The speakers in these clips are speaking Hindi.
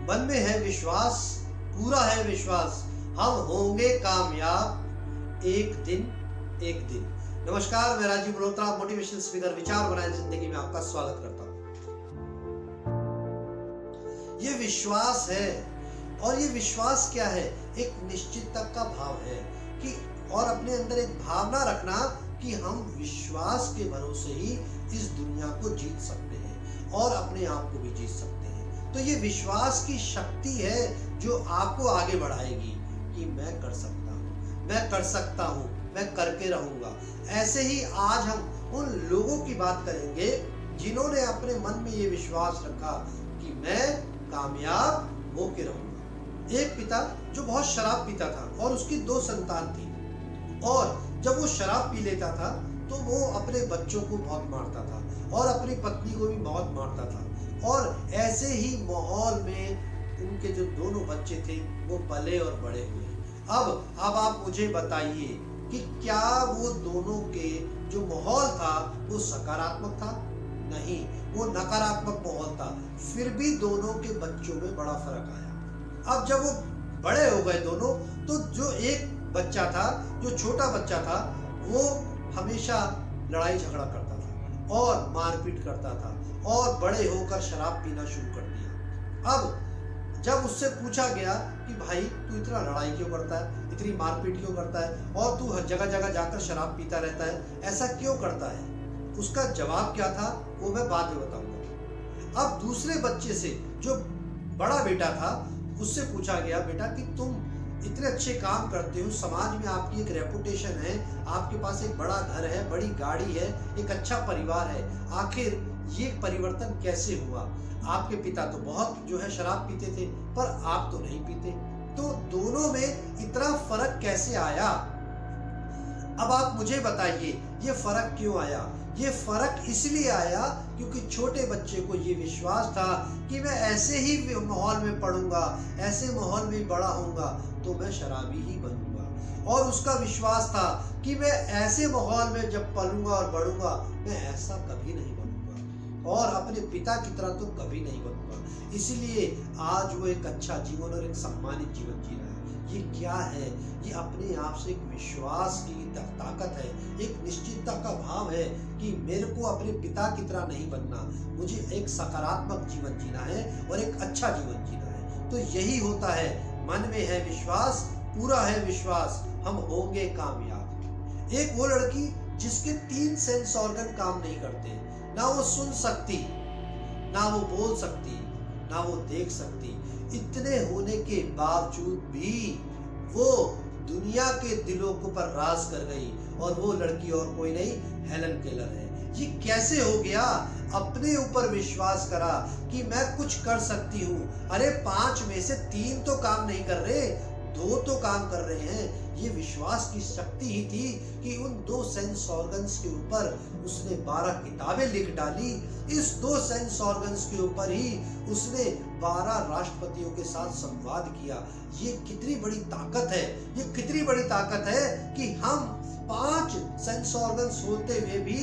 मन में है विश्वास, पूरा है विश्वास, हम होंगे कामयाब एक दिन एक दिन। नमस्कार, मैं राजीव मल्होत्रा, मोटिवेशनल स्पीकर, विचार बनाए जिंदगी में आपका स्वागत करता हूं। ये विश्वास है, और ये विश्वास क्या है? एक निश्चितता का भाव है कि और अपने अंदर एक भावना रखना कि हम विश्वास के भरोसे ही इस दुनिया को जीत सकते हैं और अपने आप को भी जीत सकते हैं। तो ये विश्वास की शक्ति है जो आपको आगे बढ़ाएगी कि मैं कर सकता हूँ, मैं कर सकता हूँ, मैं करके रहूंगा। ऐसे ही आज हम उन लोगों की बात करेंगे जिन्होंने अपने मन में ये विश्वास रखा कि मैं कामयाब होके रहूंगा। एक पिता जो बहुत शराब पीता था और उसकी 2 संतान थी, और जब वो शराब पी लेता था तो वो अपने बच्चों को बहुत मारता था और अपनी पत्नी को भी बहुत मारता था। और ऐसे ही माहौल में उनके जो दोनों बच्चे थे वो पले और बड़े हुए। अब आप मुझे बताइए कि क्या वो दोनों के जो माहौल था वो सकारात्मक था? नहीं, वो नकारात्मक माहौल था। फिर भी दोनों के बच्चों में बड़ा फर्क आया। अब जब वो बड़े हो गए दोनों, तो जो एक बच्चा था, जो छोटा बच्चा था, वो हमेशा लड़ाई झगड़ा करता था और मारपीट करता था और बड़े होकर शराब पीना शुरू कर दिया। अब जब उससे पूछा गया कि भाई तू इतना लड़ाई क्यों करता है, इतनी मारपीट क्यों करता है और तू हर जगह जगह जाकर शराब पीता रहता है, ऐसा क्यों करता है? उसका जवाब क्या था वो मैं बाद में बताऊंगा। अब दूसरे बच्चे से, जो बड़ा बेटा था, उससे पूछा गया, बेटा कि तुम इतने अच्छे काम करते हो, समाज में आपकी एक रेपुटेशन है, आपके पास एक बड़ा घर है, बड़ी गाड़ी है, एक अच्छा परिवार है, आखिर ये परिवर्तन कैसे हुआ? आपके पिता तो बहुत जो है शराब पीते थे पर आप तो नहीं पीते, तो दोनों में इतना फर्क कैसे आया? अब आप मुझे बताइए ये फर्क क्यों आया? ये फर्क इसलिए आया क्योंकि छोटे बच्चे को ये विश्वास था कि मैं ऐसे ही माहौल में पढ़ूंगा, ऐसे माहौल में बड़ा होऊंगा तो मैं शराबी ही बनूंगा। और उसका विश्वास था कि मैं ऐसे माहौल में जब पलूंगा और बढ़ूंगा, मैं ऐसा कभी नहीं बनूंगा और अपने पिता की तरह तो कभी नहीं बनूंगा। इसलिए आज वो एक अच्छा जीवन और एक सम्मानित जीवन जी रहा है। ये क्या है? ये अपने आप से एक विश्वास की ताकत है, एक निश्चितता का भाव है कि मेरे को अपने पिता की तरह नहीं बनना, मुझे एक सकारात्मक जीवन जीना है और एक अच्छा जीवन जीना है। तो यही होता है, मन में है विश्वास, पूरा है विश्वास, हम होंगे कामयाब। एक वो लड़की जिसके 3 सेंस ऑर्गन काम नहीं करते, ना वो सुन सकती, ना वो बोल सकती, ना वो देख सकती, इतने होने के बावजूद भी वो दुनिया के दिलों को पर राज कर गई, और वो लड़की और कोई नहीं, हेलन केलर है। ये कैसे हो गया? अपने ऊपर विश्वास करा कि मैं कुछ कर सकती हूँ। अरे 5 में से 3 तो काम नहीं कर रहे, 2 तो काम कर रहे हैं। ये विश्वास की शक्ति ही थी कि उन 2 सेंस ऑर्गन्स के ऊपर उसने 12 किताबें लिख डाली। इस 2 सेंस ऑर्गन्स के ऊपर ही उसने 12 राष्ट्रपतियों के साथ संवाद किया। ये कितनी बड़ी ताकत है! ये कितनी बड़ी ताकत है कि हम 5 सेंस ऑर्गन्स होते हुए भी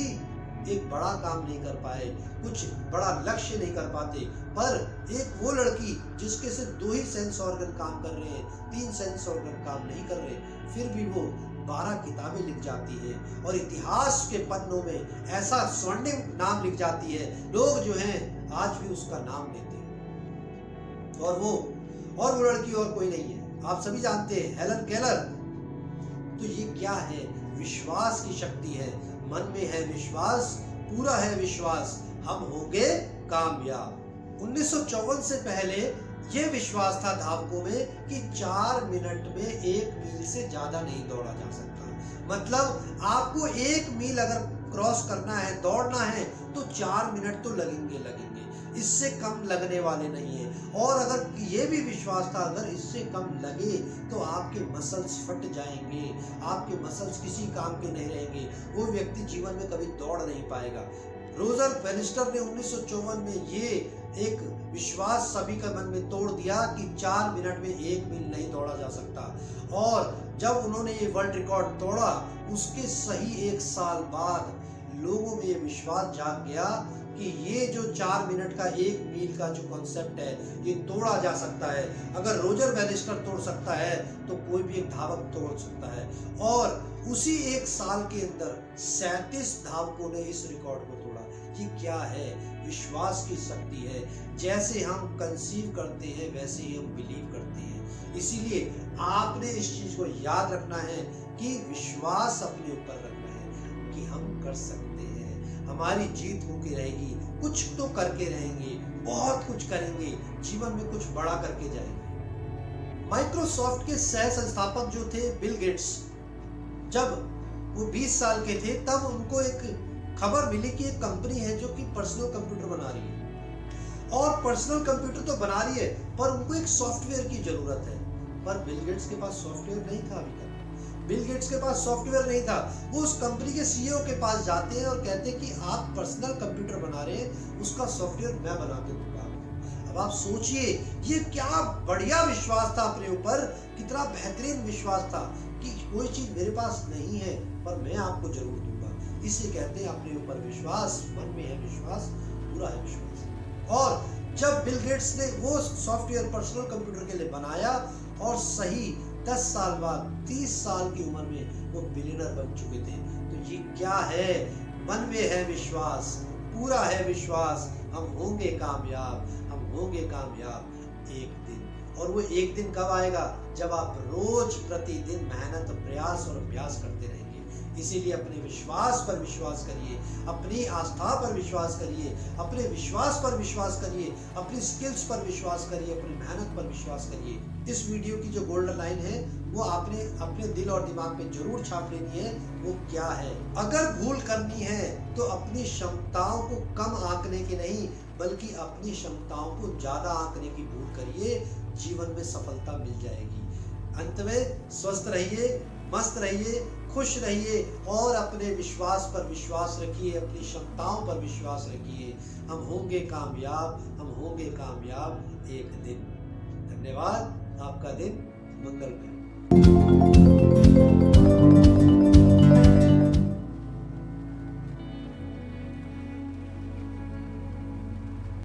एक बड़ा काम नहीं कर पाए, कुछ बड़ा लक्ष्य नहीं कर पाते। पर एक वो लड़की जिसके सिर्फ 2 ही सेंस ऑर्गन काम कर रहे हैं, 3 सेंस ऑर्गन काम नहीं कर रहे, फिर भी वो 12 किताबें लिख जाती है और इतिहास के पन्नों में ऐसा स्वर्णिम नाम लिख जाती है। लोग जो हैं आज भी उसका नाम लेते हैं, और वो लड़की और कोई नहीं है, आप सभी जानते हैं, हेलन केलर। तो ये क्या है? विश्वास की शक्ति है। मन में है विश्वास, पूरा है विश्वास, हम होंगे कामयाब। 1954 से पहले यह विश्वास था धावकों में कि 4 मिनट में 1 मील से ज्यादा नहीं दौड़ा जा सकता। मतलब आपको 1 मील अगर क्रॉस करना है, दौड़ना है, तो 4 मिनट तो लगेंगे, इससे कम लगने वाले नहीं है। और अगर ये भी विश्वास था, अगर इससे कम लगे तो आपके मसल्स फट जाएंगे, आपके मसल्स किसी काम के नहीं रहेंगे, वो व्यक्ति जीवन में कभी दौड़ नहीं पाएगा। रोजर बैनिस्टर ने 1954 में ये एक विश्वास सभी का मन में तोड़ दिया कि 4 मिनट में 1 मील नहीं दौड़ा जा सकता। और जब उन्होंने ये वर्ल्ड रिकॉर्ड तोड़ा, उसके सही 1 साल बाद लोगों में ये विश्वास जाग गया कि ये जो 4 मिनट का 1 मील का जो कॉन्सेप्ट है ये तोड़ा जा सकता है। अगर रोजर बैनिस्टर तोड़ सकता है तो कोई भी एक धावक तोड़ सकता है। और उसी 1 साल के अंदर 37 धावकों ने इस रिकॉर्ड को तोड़ा। ये क्या है? विश्वास की शक्ति है। जैसे हम कंसीव करते हैं वैसे ही हम बिलीव करते हैं। इसीलिए आपने इस चीज को याद रखना है कि विश्वास अपने ऊपर रखना है कि हम कर सकते हैं, हमारी जीत होके रहेगी, कुछ तो करके रहेंगे, बहुत कुछ करेंगे, जीवन में कुछ बड़ा करके जाएंगे। माइक्रोसॉफ्ट के सह संस्थापक जो थे बिल गेट्स, जब वो 20 साल के थे तब उनको एक खबर मिली कि एक कंपनी है जो कि पर्सनल कंप्यूटर बना रही है। और पर्सनल कंप्यूटर तो बना रही है पर उनको एक सॉफ्टवेयर की जरूरत है। पर बिल गेट्स के पास सॉफ्टवेयर नहीं था अभी तक। बिल गेट्स के पास सॉफ्टवेयर नहीं था। वो उस कंपनी के सीईओ के पास जाते हैं और कहते हैं कि आप पर्सनल कंप्यूटर बना रहे हैं, उसका सॉफ्टवेयर मैं बना के दूंगा। अब आप सोचिए ये क्या बढ़िया विश्वास था अपने ऊपर, कितना बेहतरीन विश्वास था कि कोई चीज मेरे पास नहीं है पर मैं आपको जरूर दूंगा। इसे कहते हैं अपने ऊपर विश्वास। मन में है विश्वास, पूरा है विश्वास। और जब बिल गेट्स ने वो सॉफ्टवेयर पर्सनल कंप्यूटर के लिए बनाया और सही 10 साल बाद 30 साल की उम्र में वो बिलियनर बन चुके थे। तो ये क्या है? मन में है विश्वास, पूरा है विश्वास। हम होंगे कामयाब, हम होंगे कामयाब एक दिन। और वो एक दिन कब आएगा? जब आप रोज प्रतिदिन मेहनत, प्रयास और अभ्यास करते रहेंगे। इसीलिए अपने विश्वास पर विश्वास करिए, अपनी आस्था पर विश्वास करिए, अपने विश्वास पर विश्वास करिए, अपनी स्किल्स पर विश्वास करिए, अपनी मेहनत पर विश्वास करिए। इस वीडियो की जो गोल्डन लाइन है वो आपने अपने दिल और दिमाग पे जरूर छाप लेनी है। वो क्या है? अगर भूल करनी है तो अपनी क्षमताओं को कम आंकने की नहीं, बल्कि अपनी क्षमताओं को ज्यादा आंकने की भूल करिए। जीवन में सफलता मिल जाएगी। अंत में स्वस्थ रहिए, मस्त रहिए, खुश रहिए और अपने विश्वास पर विश्वास रखिए, अपनी क्षमताओं पर विश्वास रखिए। हम होंगे कामयाब, हम होंगे कामयाब एक दिन। धन्यवाद। आपका दिन मंगल करे।